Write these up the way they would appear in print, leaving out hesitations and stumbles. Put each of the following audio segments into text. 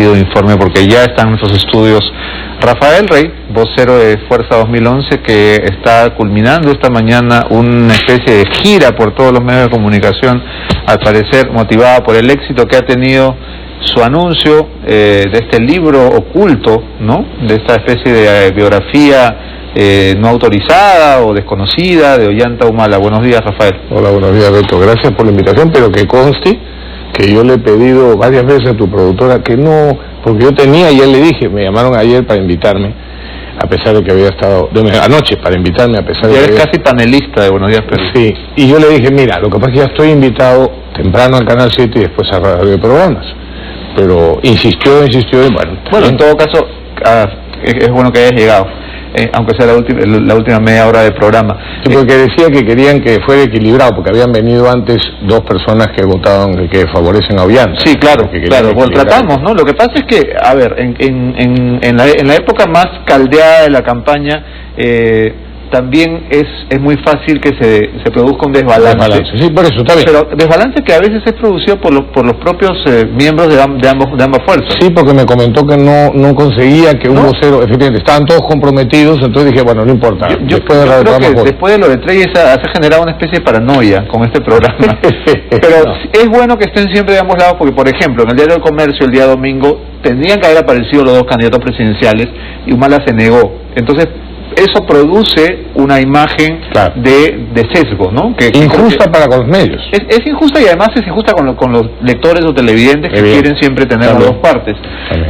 pedido de informe porque ya está en nuestros estudios Rafael Rey, vocero de Fuerza 2011, que está culminando esta mañana una especie de gira por todos los medios de comunicación, al parecer motivada por el éxito que ha tenido su anuncio de este libro oculto, ¿no? De esta especie de biografía no autorizada o desconocida de Ollanta Humala. Buenos días, Rafael. Hola, buenos días, Beto. Gracias por la invitación, pero que conste que yo le he pedido varias veces a tu productora que no, porque yo tenía, y él le dije, me llamaron ayer para invitarme, a pesar de que había estado, anoche para invitarme, a pesar de que eres casi panelista de Buenos Días, Perú. Sí, y yo le dije, mira, lo que pasa es que ya estoy invitado temprano al Canal 7 y después a Radio de Programas, pero insistió, y bueno, en todo caso, es bueno que hayas llegado. Aunque sea la última media hora del programa. Sí, porque decía que querían que fuera equilibrado, porque habían venido antes dos personas que votaban, que favorecen a Ollanta. Sí, claro, bueno, tratamos, ¿no? Lo que pasa es que, a ver, en la época más caldeada de la campaña, también es muy fácil que se produzca un desbalance. Sí, por eso, está bien. Pero desbalance que a veces es producido por los propios miembros de ambas fuerzas. Sí, porque me comentó que no conseguía que un vocero, efectivamente, estaban todos comprometidos, entonces dije, bueno, no importa. Yo creo que después de lo de Trey se ha generado una especie de paranoia con este programa. Pero es bueno que estén siempre de ambos lados, porque, por ejemplo, en el Diario del Comercio, el día domingo, tendrían que haber aparecido los dos candidatos presidenciales y Humala se negó. Entonces, eso produce una imagen de sesgo, ¿no? Injusta para con los medios. Es injusta, y además es injusta con los lectores o televidentes que quieren siempre tener las dos partes.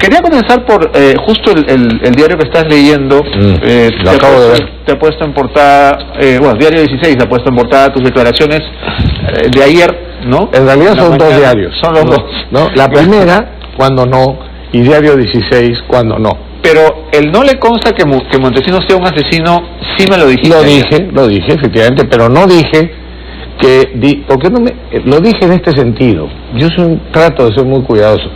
Quería comenzar por justo el diario que estás leyendo. Lo acabo de ver. Te ha puesto en portada, Diario 16 ha puesto en portada tus declaraciones de ayer, ¿no? En realidad son dos diarios. Son los dos. ¿No? La primera, cuando no, y Diario 16, cuando no. Pero él no le consta que Montesinos sea un asesino, sí me lo dijiste. Lo dije, efectivamente, pero no dije que... ¿Por qué no me...? Lo dije en este sentido. Yo trato de ser muy cuidadoso.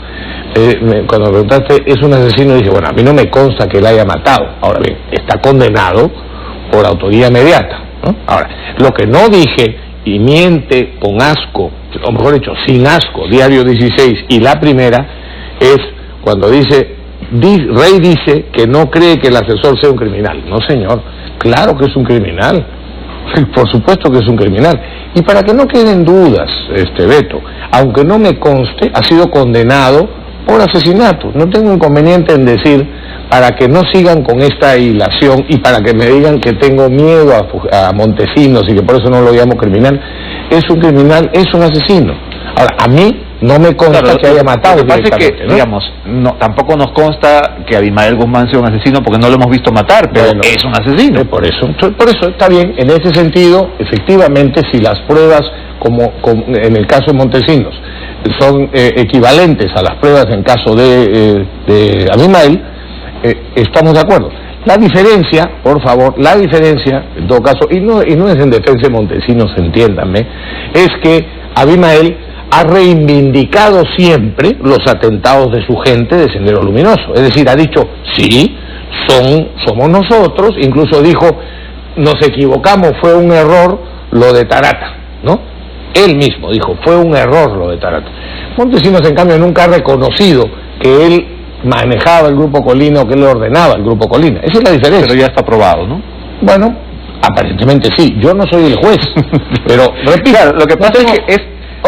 Cuando me preguntaste, ¿es un asesino? Dije, bueno, a mí no me consta que él haya matado. Ahora bien, está condenado por autoría inmediata, ¿no? Ahora, lo que no dije, y miente con asco, o mejor dicho, sin asco, Diario 16, y la primera, es cuando dice... Rey dice que no cree que el asesor sea un criminal. No, señor, claro que es un criminal, por supuesto que es un criminal. Y para que no queden dudas, Beto, aunque no me conste, ha sido condenado por asesinato. No tengo inconveniente en decir, para que no sigan con esta hilación y para que me digan que tengo miedo a Montesinos y que por eso no lo llamo criminal. Es un criminal, es un asesino. Ahora, a mí no me consta que haya matado. Lo que pasa es que, digamos, tampoco nos consta que Abimael Guzmán sea un asesino, porque no lo hemos visto matar, pero bueno, es un asesino. Por eso está bien. En ese sentido, efectivamente, si las pruebas, como en el caso de Montesinos, son equivalentes a las pruebas en caso de Abimael, estamos de acuerdo. La diferencia, por favor, en todo caso, y no es en defensa de Montesinos, entiéndanme, es que Abimael ha reivindicado siempre los atentados de su gente de Sendero Luminoso. Es decir, ha dicho, sí, somos nosotros, incluso dijo, nos equivocamos, fue un error lo de Tarata, ¿no? Él mismo dijo, fue un error lo de Tarata. Montesinos, en cambio, nunca ha reconocido que él manejaba el Grupo Colina o que él ordenaba el Grupo Colina. Esa es la diferencia. Pero ya está aprobado, ¿no? Bueno, aparentemente sí. Yo no soy el juez, pero repito, lo que pasa es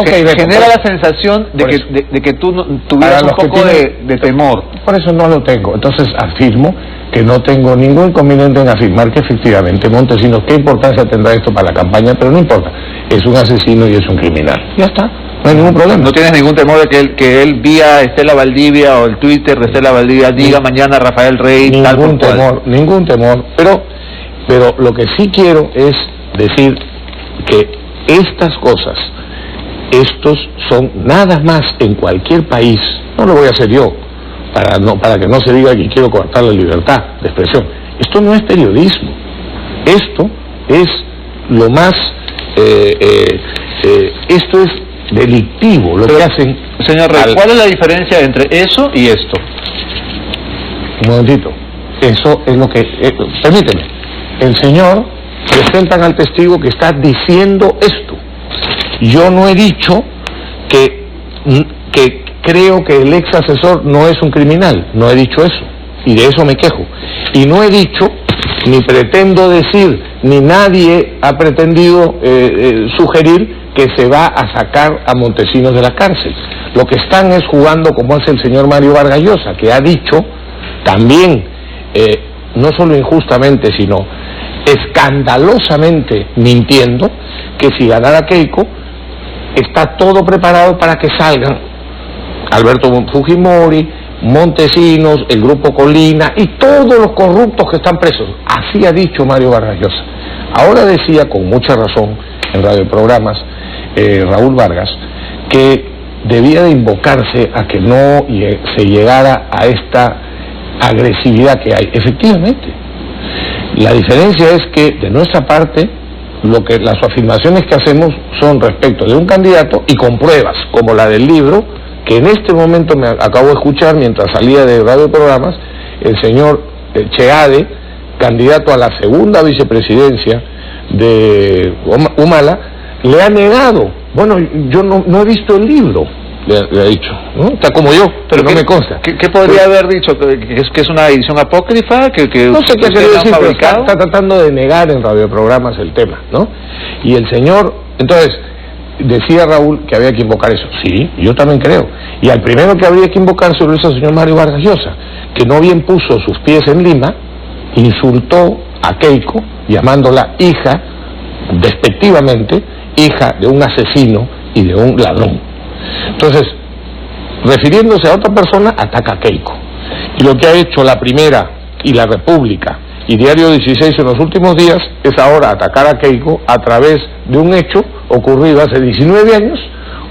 que genera la sensación de que tú tuvieras un poco de temor. Por eso no lo tengo. Entonces afirmo que no tengo ningún inconveniente en afirmar que efectivamente Montesinos, qué importancia tendrá esto para la campaña, pero no importa, es un asesino y es un criminal. Ya está, no hay ningún problema. No tienes ningún temor de que él vía Estela Valdivia o el Twitter de Estela Valdivia diga mañana Rafael Rey, ningún temor, pero lo que sí quiero es decir que estas cosas, estos son nada más en cualquier país, no lo voy a hacer yo, para que no se diga que quiero cortar la libertad de expresión. Esto no es periodismo, esto es lo más, esto es delictivo, lo que hacen. Señor Rey, ¿cuál es la diferencia entre eso y esto? Un momentito, eso es lo que, permíteme, el señor presentan al testigo que está diciendo esto. Yo no he dicho que creo que el ex asesor no es un criminal. No he dicho eso, y de eso me quejo. Y no he dicho, ni pretendo decir, ni nadie ha pretendido sugerir que se va a sacar a Montesinos de la cárcel. Lo que están es jugando como hace el señor Mario Vargas Llosa, que ha dicho también, no solo injustamente, sino escandalosamente mintiendo, que si ganara Keiko, está todo preparado para que salgan Alberto Fujimori, Montesinos, el Grupo Colina y todos los corruptos que están presos. Así ha dicho Mario Vargas Llosa. Ahora decía con mucha razón en radioprogramas Raúl Vargas que debía de invocarse a que no se llegara a esta agresividad que hay. Efectivamente, la diferencia es que de nuestra parte las afirmaciones que hacemos son respecto de un candidato y con pruebas, como la del libro, que en este momento me acabo de escuchar mientras salía de radioprogramas, el señor Cheade, candidato a la segunda vicepresidencia de Humala, le ha negado. Bueno, yo no he visto el libro, le ha dicho, ¿no? Está como yo, pero no me consta. ¿Qué podría haber dicho? ¿Que es una edición apócrifa? ¿Que no sé qué quiere decir, pero está tratando de negar en radioprogramas el tema, ¿no? Y el señor, entonces, decía Raúl que había que invocar eso. Sí, yo también creo. Y al primero que habría que invocar sobre eso, el señor Mario Vargas Llosa, que no bien puso sus pies en Lima, insultó a Keiko, llamándola hija, despectivamente, hija de un asesino y de un ladrón. Entonces, refiriéndose a otra persona, ataca a Keiko. Y lo que ha hecho La Primera y La República y Diario 16 en los últimos días es ahora atacar a Keiko a través de un hecho ocurrido hace 19 años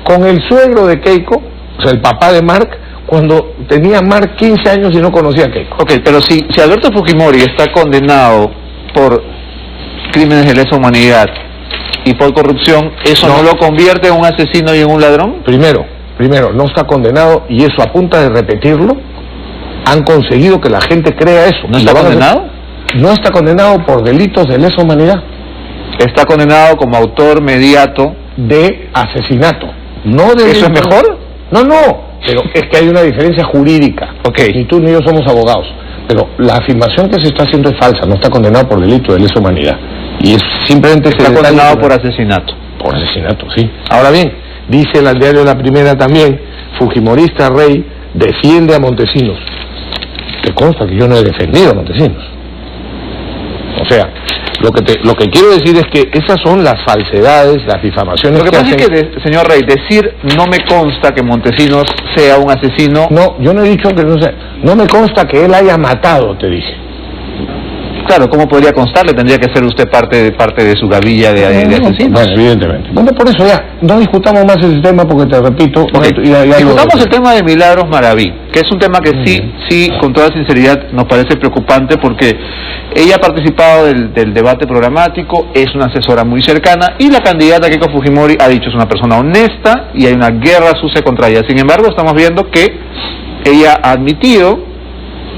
con el suegro de Keiko, o sea, el papá de Mark, cuando tenía Mark 15 años y no conocía a Keiko. Ok, pero si Alberto Fujimori está condenado por crímenes de lesa humanidad y por corrupción, ¿eso no lo convierte en un asesino y en un ladrón? Primero, no está condenado, y eso, a punta de repetirlo, han conseguido que la gente crea eso. ¿No está condenado? No está condenado por delitos de lesa humanidad. Está condenado como autor mediato de asesinato. No de ¿Eso es mejor? No, pero es que hay una diferencia jurídica. Okay. Ni tú ni yo somos abogados. Pero la afirmación que se está haciendo es falsa. No está condenado por delito de lesa humanidad. Y es simplemente... Está condenado por asesinato. Por asesinato, sí. Ahora bien, dice el diario La Primera también, fujimorista Rey defiende a Montesinos. Te consta que yo no he defendido a Montesinos. O sea, lo que quiero decir es que esas son las falsedades, las difamaciones que hacen... Lo que pasa es que, señor Rey, decir no me consta que Montesinos sea un asesino... No, yo no he dicho que no sea... No me consta que él haya matado, te dije. Claro, ¿cómo podría constarle? Tendría que ser usted parte de su gavilla de asesinos. Bueno, evidentemente. Bueno, por eso ya, no discutamos más ese tema porque te repito... Okay. Discutamos el tema de Milagros Maraví, que es un tema que sí, con toda sinceridad, nos parece preocupante porque ella ha participado del debate programático, es una asesora muy cercana, y la candidata Keiko Fujimori ha dicho es una persona honesta y hay una guerra sucia contra ella. Sin embargo, estamos viendo que ella ha admitido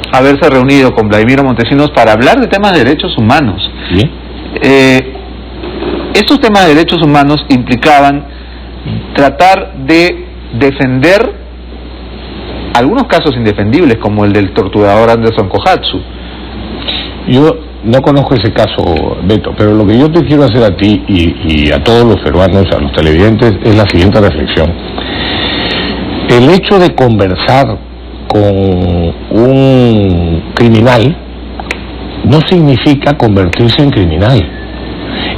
haberse reunido con Vladimiro Montesinos para hablar de temas de derechos humanos. ¿Sí? Estos temas de derechos humanos implicaban tratar de defender algunos casos indefendibles, como el del torturador Anderson Kohatsu. Yo no conozco ese caso, Beto, pero lo que yo te quiero hacer a ti y a todos los peruanos, a los televidentes, es la siguiente reflexión. El hecho de conversar con un criminal no significa convertirse en criminal.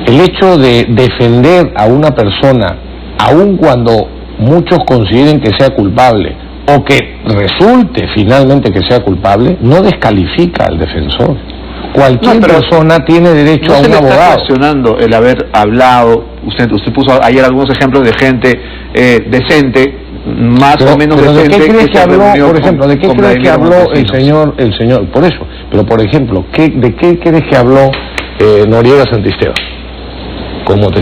El hecho de defender a una persona, aun cuando muchos consideren que sea culpable o que resulte finalmente que sea culpable, no descalifica al defensor. Cualquier persona tiene derecho a un abogado. No se le está cuestionando el haber hablado. Usted puso ayer algunos ejemplos de gente decente, más o menos decente. ¿De qué crees que habló, por ejemplo? ¿De qué crees que habló el señor? Por eso. Pero, por ejemplo, ¿de qué crees que habló Noriega Santisteban?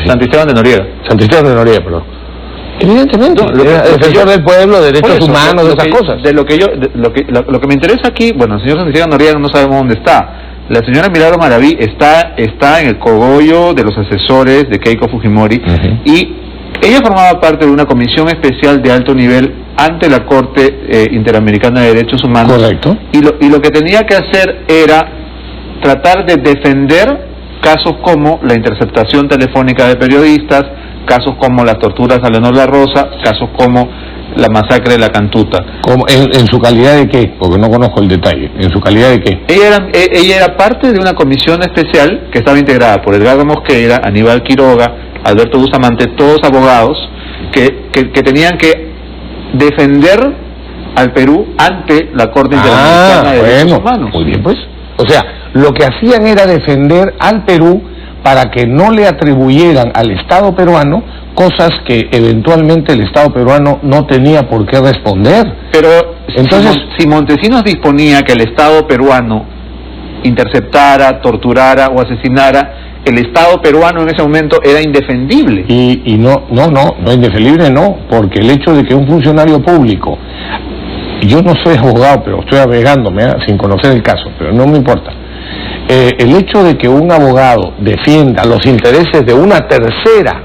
Santisteban de Noriega. Santisteban de Noriega, perdón. Evidentemente, defensor del pueblo, derechos humanos, de esas cosas. Lo que me interesa aquí, bueno, el señor Santisteban de Noriega no sabemos dónde está. La señora Milagros Maraví está en el cogollo de los asesores de Keiko Fujimori, y Ella formaba parte de una comisión especial de alto nivel ante la Corte Interamericana de Derechos Humanos. Correcto. Y lo que tenía que hacer era tratar de defender casos como la interceptación telefónica de periodistas, casos como las torturas a Leonor La Rosa, casos como la masacre de la Cantuta. ¿En su calidad de qué? Porque no conozco el detalle. ¿En su calidad de qué? Ella era parte de una comisión especial que estaba integrada por Edgardo Mosqueira, Aníbal Quiroga, Alberto Bustamante, todos abogados que tenían que defender al Perú ante la Corte Interamericana de Derechos Humanos. Muy bien, pues. O sea, lo que hacían era defender al Perú para que no le atribuyeran al Estado peruano cosas que eventualmente el Estado peruano no tenía por qué responder. Pero entonces, si Montesinos disponía que el Estado peruano interceptara, torturara o asesinara, el Estado peruano en ese momento era indefendible. Y no indefendible no, porque el hecho de que un funcionario público, yo no soy abogado, pero estoy averiguándome sin conocer el caso, pero no me importa. El hecho de que un abogado defienda los intereses de una tercera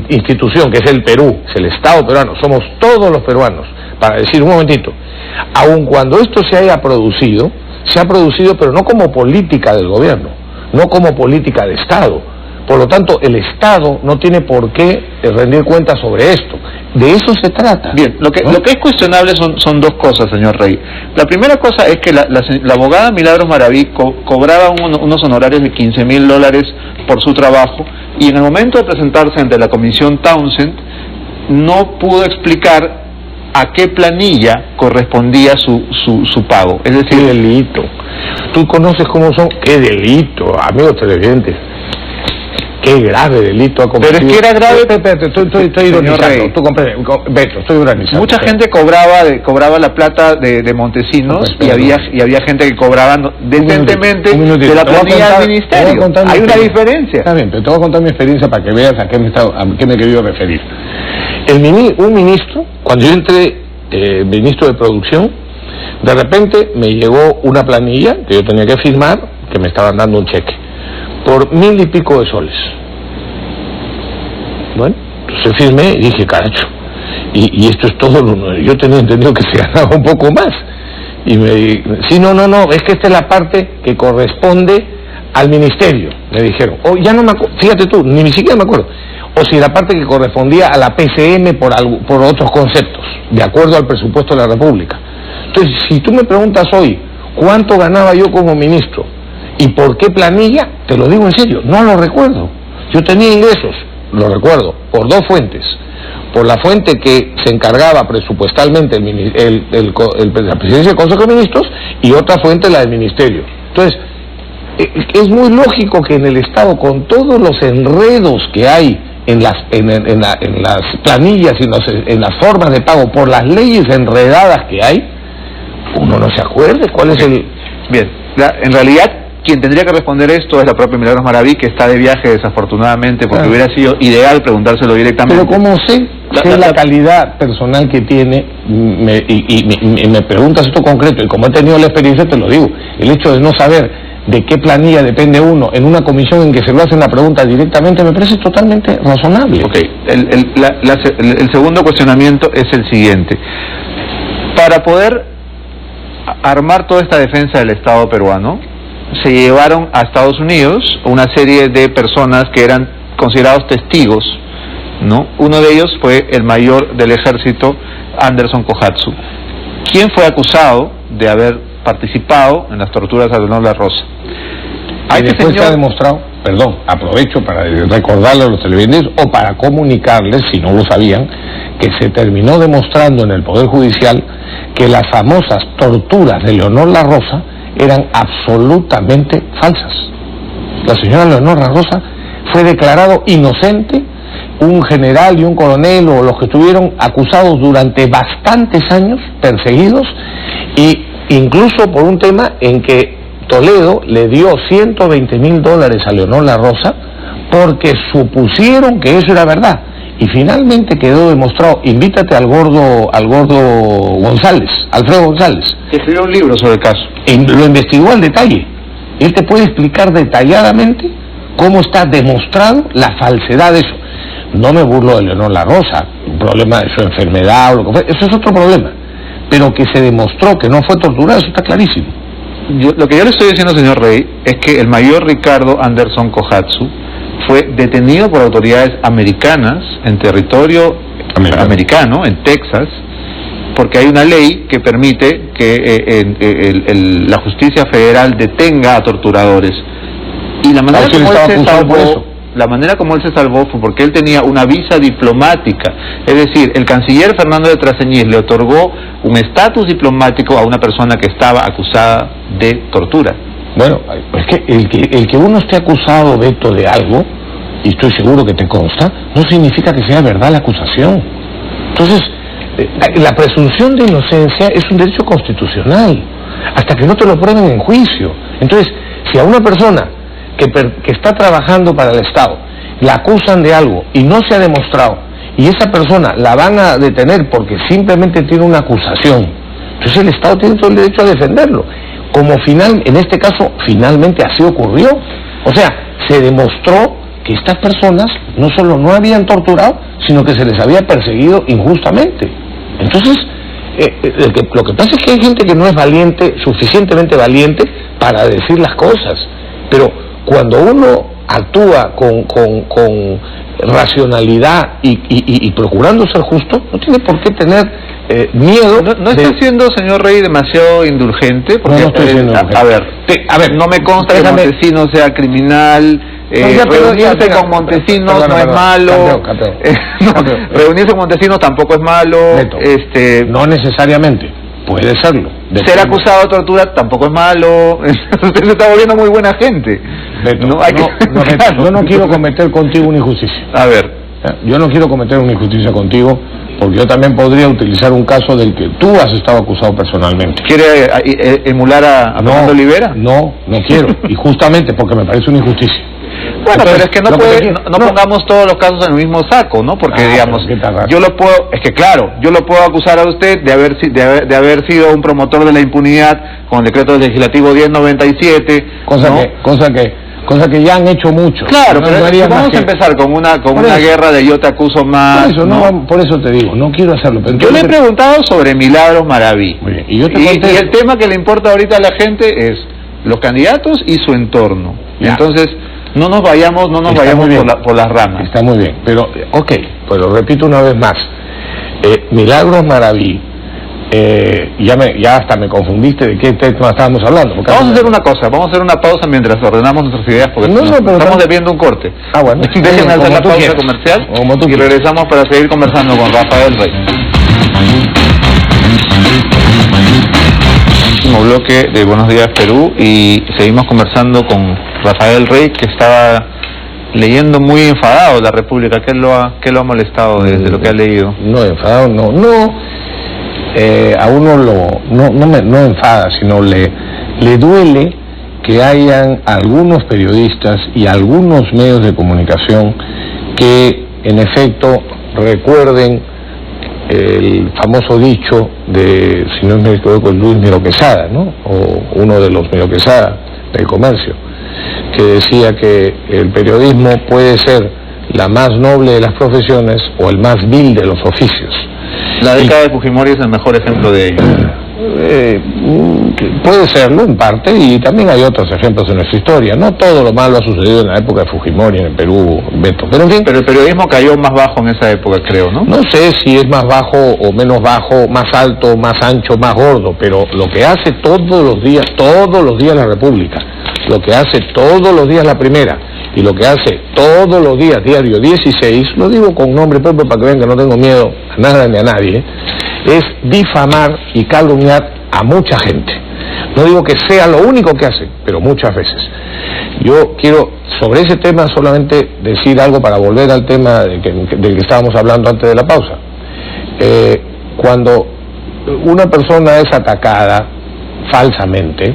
institución, que es el Perú, es el Estado peruano, somos todos los peruanos, para decir un momentito, aun cuando esto se ha producido pero no como política del gobierno, no como política de Estado. Por lo tanto, el Estado no tiene por qué rendir cuentas sobre esto. De eso se trata. Bien, lo que es cuestionable son dos cosas, señor Rey. La primera cosa es que la abogada Milagros Maraví cobraba unos honorarios de $15,000 por su trabajo, y en el momento de presentarse ante la comisión Townsend no pudo explicar a qué planilla correspondía su pago. Es decir, qué delito. Tú conoces cómo son. Qué delito, amigos televidentes. Qué grave delito ha cometido. Pero es que era grave. Espérate, estoy ironizando. Tú comprendes, Beto, estoy ironizando. Mucha gente cobraba la plata de Montesinos, y había gente que cobraba decentemente de la planilla del ministerio. Hay una diferencia. Está bien, pero te voy a contar mi experiencia para que veas a qué me he querido referir. Un ministro, cuando yo entré ministro de producción, de repente me llegó una planilla que yo tenía que firmar, que me estaban dando un cheque por 1,000 y pico de soles. Bueno, entonces firmé y dije, caracho, y esto es todo. Yo tenía entendido que se ganaba un poco más. Y sí, no, es que esta es la parte que corresponde al ministerio, me dijeron. O ya no me acuerdo, fíjate tú, ni siquiera me acuerdo. O si la parte que correspondía a la PCM por otros conceptos, de acuerdo al presupuesto de la República. Entonces, si tú me preguntas hoy, ¿cuánto ganaba yo como ministro? ¿Y por qué planilla? Te lo digo en serio, no lo recuerdo. Yo tenía ingresos, lo recuerdo, por dos fuentes. Por la fuente que se encargaba presupuestalmente la presidencia del Consejo de Ministros, y otra fuente la del Ministerio. Entonces, es muy lógico que en el Estado, con todos los enredos que hay en las planillas y en las formas de pago, por las leyes enredadas que hay, uno no se acuerde cuál es el... Bien, en realidad quien tendría que responder esto es la propia Milagros Maraví, que está de viaje desafortunadamente, porque hubiera sido ideal preguntárselo directamente. Pero como sé la calidad personal que tiene, y me preguntas esto concreto, y como he tenido la experiencia te lo digo, el hecho de no saber de qué planilla depende uno en una comisión en que se lo hacen la pregunta directamente me parece totalmente razonable. Ok, el segundo cuestionamiento es el siguiente. Para poder armar toda esta defensa del Estado peruano, se llevaron a Estados Unidos una serie de personas que eran considerados testigos, ¿no? Uno de ellos fue el mayor del ejército, Anderson Kohatsu, quien fue acusado de haber participado en las torturas a Leonor La Rosa. Y después se ha demostrado, aprovecho para recordarle a los televidentes o para comunicarles, si no lo sabían, que se terminó demostrando en el Poder Judicial que las famosas torturas de Leonor La Rosa eran absolutamente falsas. La señora Leonor La Rosa fue declarado inocente, un general y un coronel, o los que estuvieron acusados durante bastantes años, perseguidos, y incluso por un tema en que Toledo le dio $120,000 a Leonor La Rosa porque supusieron que eso era verdad, y finalmente quedó demostrado. Invítate al gordo González, Alfredo González, que escribió un libro sobre el caso, lo investigó al detalle. Él te puede explicar detalladamente cómo está demostrado la falsedad de eso. No me burlo de Leonor La Rosa, un problema de su enfermedad o lo que fue, eso es otro problema. Pero que se demostró que no fue torturado, eso está clarísimo. Lo que yo le estoy diciendo, señor Rey, es que el mayor Ricardo Anderson Kohatsu fue detenido por autoridades americanas en territorio americano, en Texas, porque hay una ley que permite que la justicia federal detenga a torturadores. Y la manera como él se salvó fue porque él tenía una visa diplomática. Es decir, el canciller Fernando de Traseñiz le otorgó un estatus diplomático a una persona que estaba acusada de tortura. Bueno, es que el que uno esté acusado, Beto, de algo, y estoy seguro que te consta, no significa que sea verdad la acusación. Entonces, la presunción de inocencia es un derecho constitucional, hasta que no te lo prueben en juicio. Entonces, si a una persona que está trabajando para el Estado la acusan de algo y no se ha demostrado, y esa persona la van a detener porque simplemente tiene una acusación, entonces el Estado tiene todo el derecho a defenderlo, como en este caso finalmente así ocurrió. O sea, se demostró que estas personas no solo no habían torturado, sino que se les había perseguido injustamente. Entonces, lo que pasa es que hay gente que no es valiente, suficientemente valiente para decir las cosas, pero cuando uno actúa con racionalidad y procurando ser justo, no tiene por qué tener miedo. No está siendo, señor Rey, demasiado indulgente, porque no estoy siendo indulgente. A ver, no me consta que Montesinos sea criminal. Reunirse con Montesinos no es malo. Reunirse con Montesinos tampoco es malo. Beto, no necesariamente, puede serlo. Ser acusado de tortura tampoco es malo. Usted se está volviendo muy buena gente. Beto, yo no quiero cometer contigo una injusticia. A ver, yo no quiero cometer una injusticia contigo, porque yo también podría utilizar un caso del que tú has estado acusado personalmente. ¿Quiere emular a Fernando Olivera? No quiero, y justamente porque me parece una injusticia. Bueno, entonces, pero es que no pongamos todos los casos en el mismo saco, ¿no? Porque digamos, yo lo puedo acusar a usted de haber sido un promotor de la impunidad con el decreto legislativo 1097, cosa que ya han hecho mucho. Claro, pero vamos a empezar con una guerra de yo te acuso más. Por eso te digo, no quiero hacerlo. Pero yo le he preguntado sobre Milagros Maraví. Muy bien, y el tema que le importa ahorita a la gente es los candidatos y su entorno. Y entonces no nos vayamos por las ramas. Está muy bien, pero pero repito una vez más, Milagros Maraví, ya hasta me confundiste de qué tema estábamos hablando. Vamos a hacer una cosa, vamos a hacer una pausa mientras ordenamos nuestras ideas, porque estamos debiendo un corte. Bueno. Déjenme hacer la pausa comercial y regresamos para seguir conversando con Rafael Rey. Último bloque de Buenos Días Perú, y seguimos conversando con Rafael Rey, que estaba leyendo muy enfadado la República. ¿Qué lo ha molestado desde lo que ha leído? No, enfadado a uno no enfada, sino le duele que hayan algunos periodistas y algunos medios de comunicación que en efecto recuerden el famoso dicho de, si no me equivoco, Luis Miro Quesada, ¿no? O uno de los Miro Quesada del comercio, que decía que el periodismo puede ser la más noble de las profesiones o el más vil de los oficios. La década de Fujimori es el mejor ejemplo de ello. Puede serlo en parte, y también hay otros ejemplos en nuestra historia. No todo lo malo ha sucedido en la época de Fujimori en el Perú, Beto, pero en fin. Pero el periodismo cayó más bajo en esa época, creo, ¿no? No sé si es más bajo o menos bajo, más alto, más ancho, más gordo, pero lo que hace todos los días la República, lo que hace todos los días la Primera, y lo que hace todos los días Diario 16, lo digo con nombre propio para que vean que no tengo miedo a nada ni a nadie, es difamar y calumniar a mucha gente. No digo que sea lo único que hacen, pero muchas veces. Yo quiero sobre ese tema solamente decir algo para volver al tema del que estábamos hablando antes de la pausa. Cuando una persona es atacada falsamente,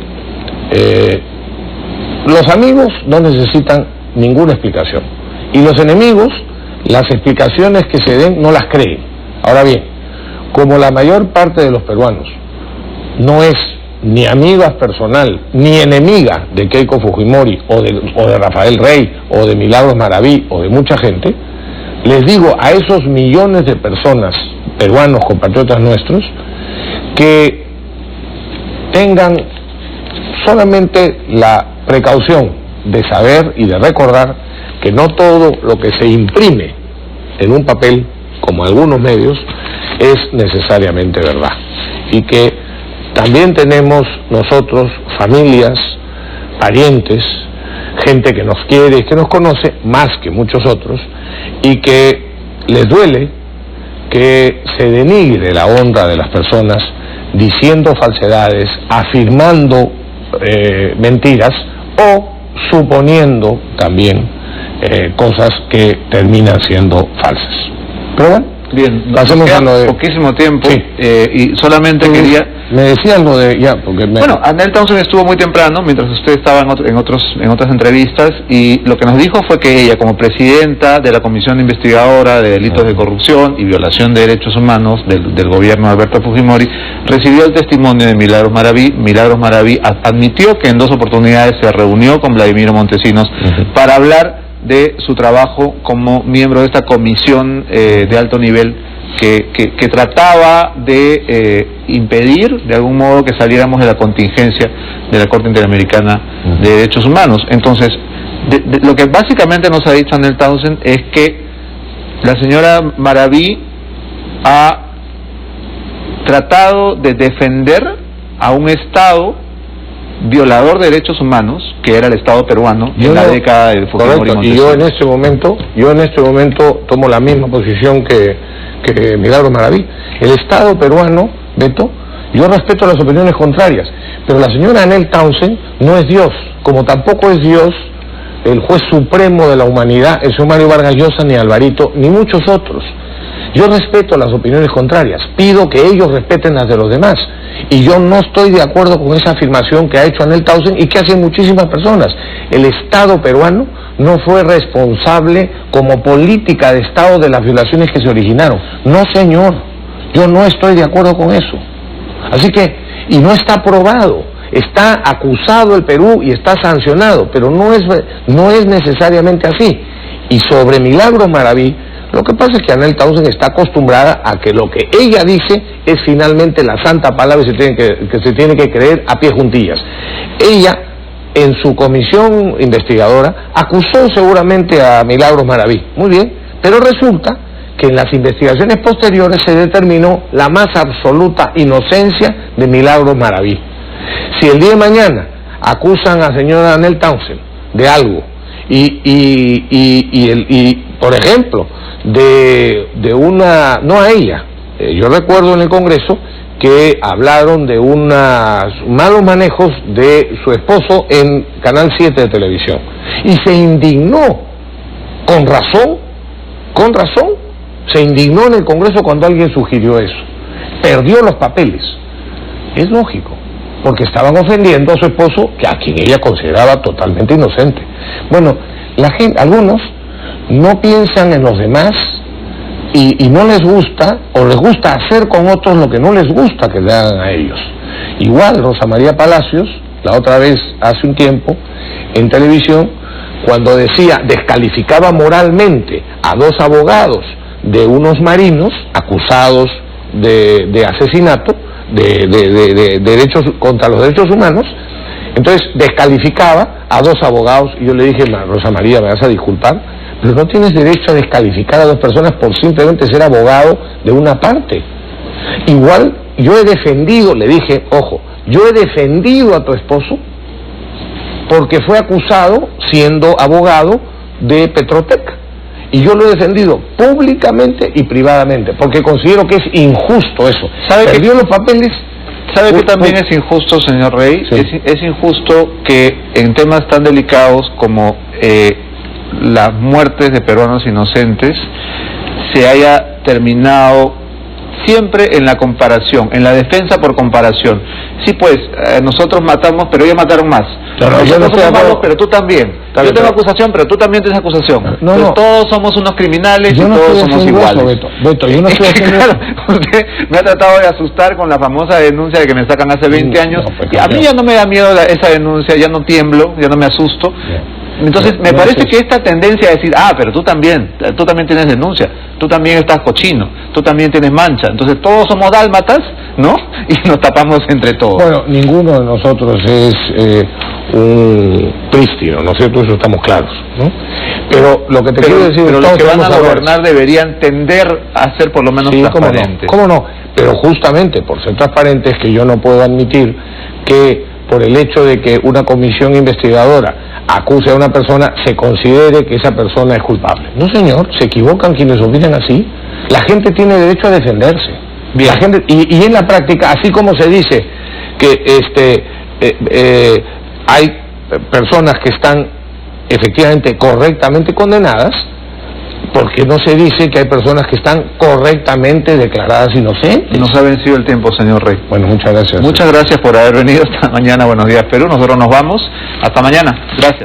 los amigos no necesitan ninguna explicación, y los enemigos las explicaciones que se den no las creen. Ahora bien, como la mayor parte de los peruanos no es ni amiga personal ni enemiga de Keiko Fujimori o de Rafael Rey o de Milagros Maraví o de mucha gente, les digo a esos millones de personas, peruanos, compatriotas nuestros, que tengan solamente la precaución de saber y de recordar que no todo lo que se imprime en un papel, como algunos medios, es necesariamente verdad. Y que también tenemos nosotros familias, parientes, gente que nos quiere, que nos conoce más que muchos otros, y que les duele que se denigre la honra de las personas diciendo falsedades, afirmando mentiras o suponiendo también cosas que terminan siendo falsas. Pero bueno, bien, pasemos a lo de... poquísimo tiempo, sí. Y solamente quería... Me decían lo de... ya, porque Bueno, Anel Townsend estuvo muy temprano, mientras usted estaba en otras entrevistas, y lo que nos dijo fue que ella, como presidenta de la Comisión Investigadora de Delitos de Corrupción y Violación de Derechos Humanos del gobierno de Alberto Fujimori, recibió el testimonio de Milagros Maraví. Milagros Maraví admitió que en 2 oportunidades se reunió con Vladimiro Montesinos para hablar de su trabajo como miembro de esta comisión de alto nivel que trataba de impedir de algún modo que saliéramos de la contingencia de la Corte Interamericana de Derechos Humanos. Entonces, lo que básicamente nos ha dicho Anel Townsend es que la señora Maraví ha tratado de defender a un Estado violador de derechos humanos, que era el Estado peruano en la década de Fujimori. Correcto, y yo en este momento tomo la misma posición que Milagros Maraví. El Estado peruano, Beto, yo respeto las opiniones contrarias, pero la señora Anel Townsend no es Dios, como tampoco es Dios el juez supremo de la humanidad, el señor Mario Vargas Llosa, ni Alvarito, ni muchos otros. Yo respeto las opiniones contrarias, pido que ellos respeten las de los demás, y yo no estoy de acuerdo con esa afirmación que ha hecho Anel Townsend y que hacen muchísimas personas. El Estado peruano no fue responsable como política de Estado de las violaciones que se originaron. No, señor, yo no estoy de acuerdo con eso. Así que, y no está probado, está acusado el Perú y está sancionado, pero no es necesariamente así. Y sobre Milagros Maraví, lo que pasa es que Anel Townsend está acostumbrada a que lo que ella dice es finalmente la santa palabra que se tiene que creer a pie juntillas. Ella, en su comisión investigadora, acusó seguramente a Milagros Maraví, muy bien, pero resulta que en las investigaciones posteriores se determinó la más absoluta inocencia de Milagros Maraví. Si el día de mañana acusan a la señora Anel Townsend de algo por ejemplo, de una, no a ella, yo recuerdo en el Congreso que hablaron de unos malos manejos de su esposo en Canal 7 de televisión, y se indignó, con razón, se indignó en el Congreso cuando alguien sugirió eso, perdió los papeles. Es lógico, porque estaban ofendiendo a su esposo, a quien ella consideraba totalmente inocente. Bueno, la gente, algunos no piensan en los demás y no les gusta, o les gusta hacer con otros lo que no les gusta que le hagan a ellos. Igual Rosa María Palacios, la otra vez, hace un tiempo, en televisión, cuando descalificaba moralmente a 2 abogados de unos marinos acusados de asesinato, de derechos contra los derechos humanos, entonces descalificaba a 2 abogados, y yo le dije, Rosa María, me vas a disculpar, pero no tienes derecho a descalificar a 2 personas por simplemente ser abogado de una parte. Igual yo he defendido, le dije, ojo, yo he defendido a tu esposo porque fue acusado siendo abogado de Petrotec, y yo lo he defendido públicamente y privadamente, porque considero que es injusto eso. Perdió los papeles. ¿Sabe que también es injusto, señor Rey? Sí. Es injusto que en temas tan delicados como las muertes de peruanos inocentes se haya terminado siempre en la comparación, en la defensa por comparación. Sí, pues, nosotros matamos, pero ellos mataron más. Yo no estoy malos, pero tú también. Yo tengo acusación, pero tú también tienes acusación. No. Todos somos unos criminales y todos somos iguales. Beto, yo no estoy haciendo claro, usted me ha tratado de asustar con la famosa denuncia de que me sacan hace 20 años. Y a mí ya no me da miedo esa denuncia, ya no tiemblo, ya no me asusto. Entonces, me no parece sé. que esta tendencia a decir, pero tú también tienes denuncia, tú también estás cochino, tú también tienes mancha, entonces todos somos dálmatas, ¿no? Y nos tapamos entre todos. Bueno, ninguno de nosotros es un prístino, ¿no es cierto? Eso estamos claros, ¿no? Pero lo que te quiero decir pero es los que van a tenemos gobernar deberían tender a ser por lo menos sí, transparentes. ¿cómo no? Pero justamente por ser transparentes que yo no puedo admitir que por el hecho de que una comisión investigadora acuse a una persona, se considere que esa persona es culpable. No, señor, se equivocan quienes opinan así. La gente tiene derecho a defenderse. Bien. La gente, y en la práctica, así como se dice que hay personas que están efectivamente correctamente condenadas, ¿por qué no se dice que hay personas que están correctamente declaradas inocentes? Nos ha vencido el tiempo, señor Rey. Bueno, muchas gracias. Muchas gracias por haber venido esta mañana. Buenos días, Perú. Nosotros nos vamos. Hasta mañana. Gracias.